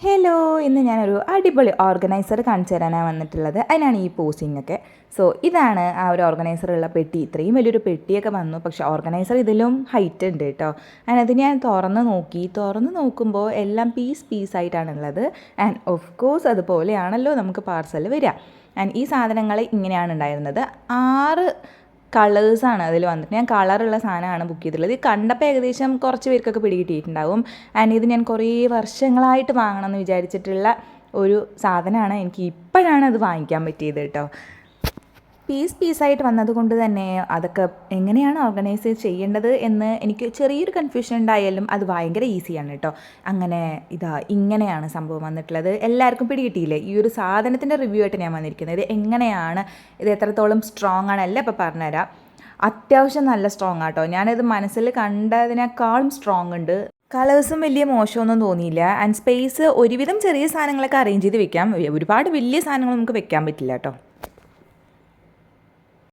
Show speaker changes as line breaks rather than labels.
Hello, ഇന്ന് ഞാനൊരു അടിപൊളി ഓർഗനൈസർ കാണിച്ചു തരാനാണ് വന്നിട്ടുള്ളത്. അതിനാണ് ഈ പോസിങ്ങൊക്കെ. സോ ഇതാണ് ആ ഒരു ഓർഗനൈസറുള്ള പെട്ടി. ഇത്രയും വലിയൊരു പെട്ടിയൊക്കെ വന്നു, പക്ഷേ ഓർഗനൈസർ ഇതിലും ഹൈറ്റ് ഉണ്ട് കേട്ടോ. അതിനത് ഞാൻ തുറന്ന് നോക്കുമ്പോൾ എല്ലാം പീസായിട്ടാണുള്ളത്. ആൻഡ് ഓഫ് കോഴ്സ് അതുപോലെയാണല്ലോ നമുക്ക് പാർസൽ വരിക. ആൻഡ് ഈ സാധനങ്ങൾ ഇങ്ങനെയാണ് ഉണ്ടായിരുന്നത്. 6 കളേഴ്സാണ് അതിൽ വന്നിട്ട്. ഞാൻ കളറുള്ള സാധനമാണ് ബുക്ക് ചെയ്തിട്ടുള്ളത്. ഇത് കണ്ടപ്പോൾ ഏകദേശം കുറച്ച് പേർക്കൊക്കെ പിടികിട്ടിയിട്ടുണ്ടാവും. ആൻഡ് ഇത് ഞാൻ കുറേ വർഷങ്ങളായിട്ട് വാങ്ങണം എന്ന് വിചാരിച്ചിട്ടുള്ള ഒരു സാധനമാണ്. എനിക്ക് ഇപ്പോഴാണ് അത് വാങ്ങിക്കാൻ പറ്റിയത് കേട്ടോ. പീസായിട്ട് വന്നതുകൊണ്ട് തന്നെ അതൊക്കെ എങ്ങനെയാണ് ഓർഗനൈസ് ചെയ്യേണ്ടത് എന്ന് എനിക്ക് ചെറിയൊരു കൺഫ്യൂഷൻ ഉണ്ടായാലും അത് ഭയങ്കര ഈസിയാണ് കേട്ടോ. അങ്ങനെ ഇങ്ങനെയാണ് സംഭവം വന്നിട്ടുള്ളത്. എല്ലാവർക്കും പിടികിട്ടിയില്ലേ? ഈ ഒരു സാധനത്തിൻ്റെ റിവ്യൂ ആയിട്ട് ഞാൻ വന്നിരിക്കുന്നത്. ഇത് എങ്ങനെയാണ്, ഇത് എത്രത്തോളം സ്ട്രോങ് ആണല്ലേ അപ്പോൾ പറഞ്ഞുതരാം. അത്യാവശ്യം നല്ല സ്ട്രോങ് ആട്ടോ. ഞാനിത് മനസ്സിൽ കണ്ടതിനേക്കാളും സ്ട്രോങ് ഉണ്ട്. കളേഴ്സും വലിയ മോശമൊന്നും തോന്നിയില്ല. ആൻഡ് സ്പേസ് ഒരുവിധം ചെറിയ സാധനങ്ങളൊക്കെ അറേഞ്ച് ചെയ്ത് വെക്കാം. ഒരുപാട് വലിയ സാധനങ്ങൾ നമുക്ക് വെക്കാൻ പറ്റില്ല കേട്ടോ.